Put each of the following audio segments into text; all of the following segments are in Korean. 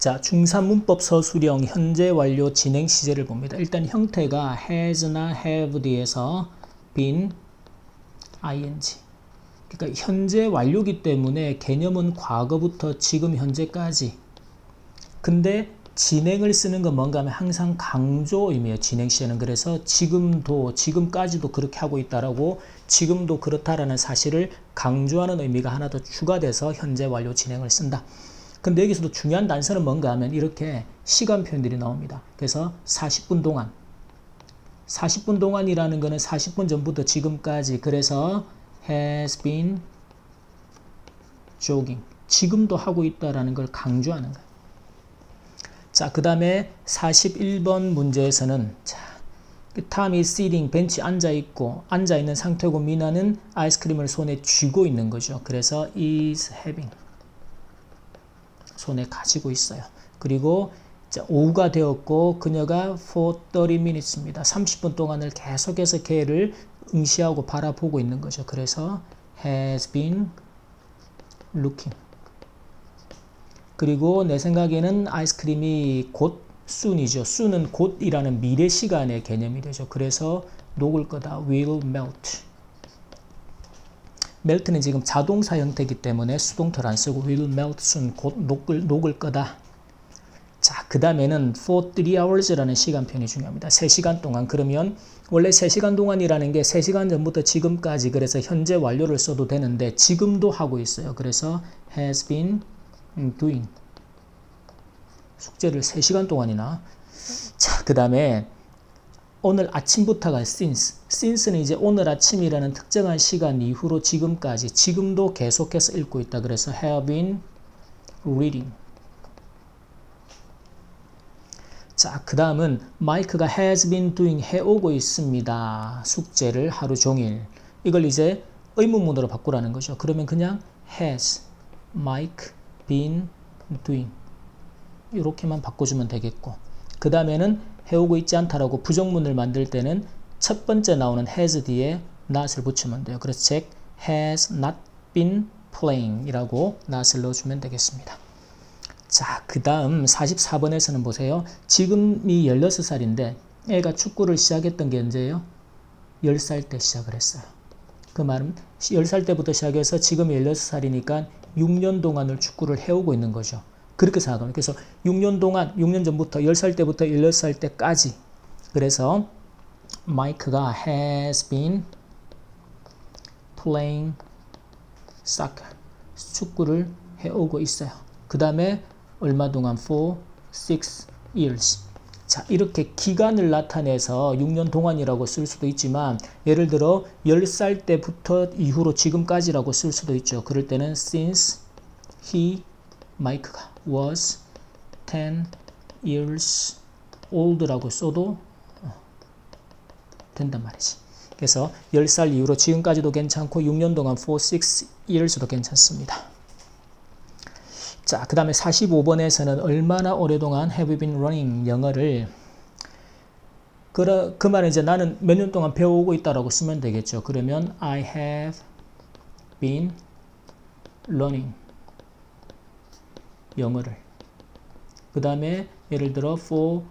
자, 중3 문법 서술형 현재 완료 진행 시제를 봅니다. 일단 형태가 has나 have 뒤에서 been, ing. 그러니까 현재 완료기 때문에 개념은 과거부터 지금 현재까지. 근데 진행을 쓰는 건 뭔가 하면 항상 강조 의미예요. 진행 시에는. 그래서 지금도, 지금까지도 그렇게 하고 있다라고 지금도 그렇다라는 사실을 강조하는 의미가 하나 더 추가돼서 현재 완료 진행을 쓴다. 근데 여기서도 중요한 단서는 뭔가 하면 이렇게 시간 표현들이 나옵니다. 그래서 40분 동안. 40분 동안이라는 거는 40분 전부터 지금까지. 그래서 has been jogging. 지금도 하고 있다라는 걸 강조하는 거예요. 자, 그 다음에 41번 문제에서는 자, 탐이 sitting, 벤치 앉아있고 앉아있는 상태고 미나는 아이스크림을 손에 쥐고 있는 거죠. 그래서 is having. 손에 가지고 있어요. 그리고 오후가 되었고 그녀가 for 30 minutes입니다. 30분 동안을 계속해서 걔를 응시하고 바라보고 있는 거죠. 그래서 has been looking. 그리고 내 생각에는 아이스크림이 곧 soon이죠. soon은 곧이라는 미래 시간의 개념이 되죠. 그래서 녹을 거다. will melt. melt는 지금 자동사 형태이기 때문에 수동태를 안 쓰고 will melt soon. 곧 녹을 거다. 자, 그 다음에는 for 3 hours라는 시간편이 중요합니다. 3시간 동안. 그러면 원래 3시간 동안이라는 게 3시간 전부터 지금까지. 그래서 현재 완료를 써도 되는데 지금도 하고 있어요. 그래서 has been doing. 숙제를 3시간 동안이나. 자, 그 다음에 오늘 아침부터가 since. since는 이제 오늘 아침이라는 특정한 시간 이후로 지금까지. 지금도 계속해서 읽고 있다. 그래서 have been reading. 자, 그 다음은 마이크가 has been doing 해오고 있습니다. 숙제를 하루 종일. 이걸 이제 의문문으로 바꾸라는 거죠. 그러면 그냥 has Mike been doing 이렇게만 바꿔주면 되겠고, 그 다음에는 해오고 있지 않다라고 부정문을 만들 때는 첫 번째 나오는 has 뒤에 not을 붙이면 돼요. 그래서 Jack has not been playing 이라고 not을 넣어주면 되겠습니다. 자, 그 다음 44번에서는 보세요. 지금이 16살인데 애가 축구를 시작했던 게 언제예요? 10살 때 시작을 했어요. 그 말은 10살 때부터 시작해서 지금 16살이니까 6년 동안을 축구를 해오고 있는 거죠. 그렇게 생각합니다. 그래서 6년 동안, 6년 전부터 10살 때부터 16살 때까지. 그래서 마이크가 has been playing soccer. 축구를 해오고 있어요. 그 다음에 얼마 동안 for 6 years. 자, 이렇게 기간을 나타내서 6년 동안이라고 쓸 수도 있지만 예를 들어 10살 때부터 이후로 지금까지라고 쓸 수도 있죠. 그럴 때는 since he, 마이크가 was 10 years old라고 써도 된단 말이지. 그래서 10살 이후로 지금까지도 괜찮고 6년 동안 for 6 years도 괜찮습니다. 자, 그 다음에 45번에서는 얼마나 오랫동안 have you been running 영어를 그 말은 이제 나는 몇 년 동안 배워오고 있다라고 쓰면 되겠죠. 그러면 I have been learning 영어를. 그 다음에 예를 들어 for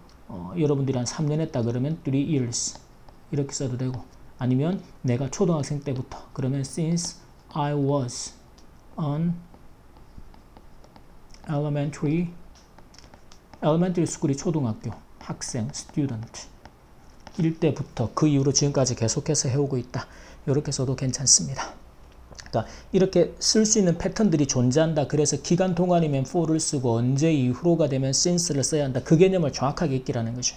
여러분들이 한 3년 했다 그러면 3 years 이렇게 써도 되고, 아니면 내가 초등학생 때부터 그러면 since I was on elementary school이 초등학교 학생 student 일 때부터 그 이후로 지금까지 계속해서 해오고 있다. 이렇게 써도 괜찮습니다. 그러니까 이렇게 쓸 수 있는 패턴들이 존재한다. 그래서 기간 동안이면 for를 쓰고 언제 이후로가 되면 since를 써야 한다. 그 개념을 정확하게 익히라는 거죠.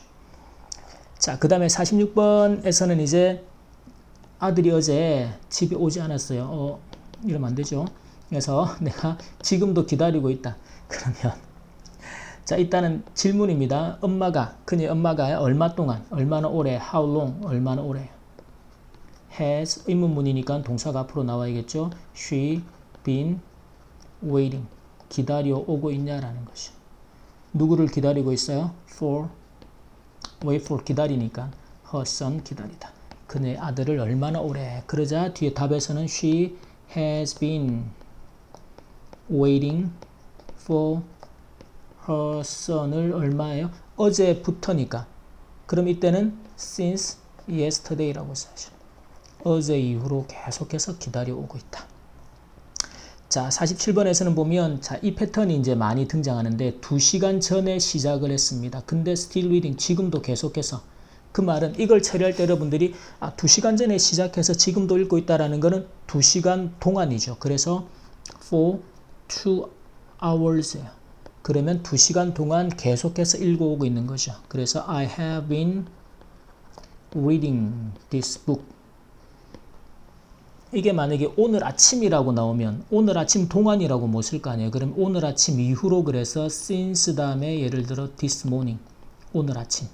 자, 그 다음에 46번에서는 이제 아들이 어제 집에 오지 않았어요. 이러면 안 되죠. 그래서 내가 지금도 기다리고 있다. 그러면 자, 일단은 질문입니다. 그녀 엄마가 얼마 동안, 얼마나 오래, how long, 얼마나 오래. has 의문문이니까 동사가 앞으로 나와야겠죠. she been waiting 기다려 오고 있냐라는 것이. 누구를 기다리고 있어요? wait for 기다리니까 her son 기다리다. 그녀의 아들을 얼마나 오래. 그러자 뒤에 답에서는 she has been waiting for person을 얼마예요? 어제부터니까. 그럼 이때는 since yesterday라고 써야죠. 어제 이후로 계속해서 기다려오고 있다. 자, 47번에서는 보면 자, 이 패턴이 이제 많이 등장하는데 2시간 전에 시작을 했습니다. 근데 still reading, 지금도 계속해서. 그 말은 이걸 처리할 때 여러분들이 2시간 전에 시작해서 지금도 읽고 있다라는 거는 2시간 동안이죠. 그래서 for 2 hours예요. 그러면 2시간 동안 계속해서 읽어오고 있는 거죠. 그래서 I have been reading this book. 이게 만약에 오늘 아침이라고 나오면 오늘 아침 동안이라고 못 쓸 거 아니에요. 그럼 오늘 아침 이후로 그래서 since 다음에 예를 들어 this morning, 오늘 아침.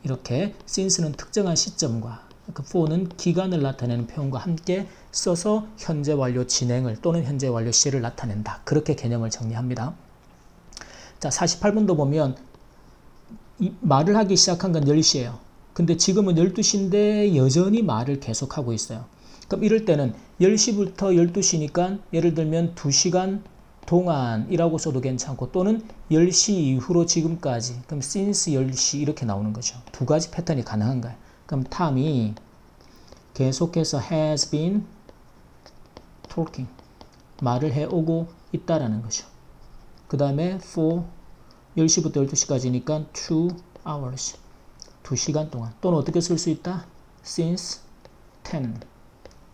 이렇게 since는 특정한 시점과 그 for는 기간을 나타내는 표현과 함께 써서 현재 완료 진행을 또는 현재 완료 시를 나타낸다. 그렇게 개념을 정리합니다. 자, 48번도 보면 이 말을 하기 시작한 건 10시예요. 근데 지금은 12시인데 여전히 말을 계속하고 있어요. 그럼 이럴 때는 10시부터 12시니까 예를 들면 2시간 동안이라고 써도 괜찮고 또는 10시 이후로 지금까지 그럼 since 10시 이렇게 나오는 거죠. 두 가지 패턴이 가능한가요? 그럼 탐이 계속해서 has been talking, 말을 해오고 있다라는 거죠. 그 다음에 for 10시부터 12시까지니까 2 hours, 2시간 동안. 또는 어떻게 쓸 수 있다? since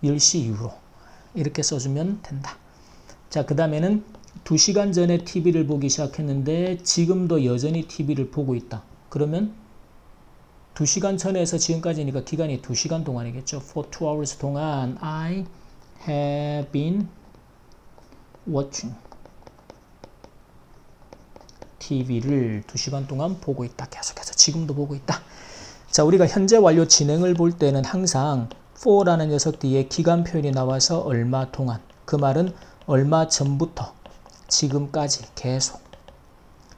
10시 이후로 이렇게 써주면 된다. 자, 그 다음에는 2시간 전에 TV를 보기 시작했는데 지금도 여전히 TV를 보고 있다. 그러면 2시간 전에서 지금까지니까 기간이 2시간 동안이겠죠. For 2 hours 동안 I have been watching. TV를 2시간 동안 보고 있다. 계속해서 지금도 보고 있다. 자, 우리가 현재 완료 진행을 볼 때는 항상 for라는 녀석 뒤에 기간 표현이 나와서 얼마 동안. 그 말은 얼마 전부터 지금까지 계속.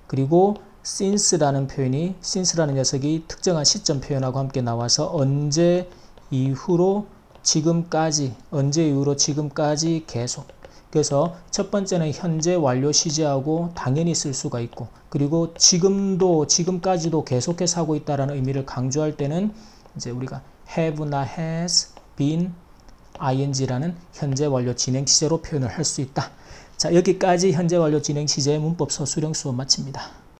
그리고 since라는 표현이 since라는 녀석이 특정한 시점 표현하고 함께 나와서 언제 이후로 지금까지, 언제 이후로 지금까지 계속. 그래서 첫 번째는 현재 완료 시제하고 당연히 쓸 수가 있고, 그리고 지금도 지금까지도 계속해서 하고 있다라는 의미를 강조할 때는 이제 우리가 have나 has, been, ing라는 현재 완료 진행 시제로 표현을 할 수 있다. 자, 여기까지 현재 완료 진행 시제의 문법 서술형 수업 마칩니다.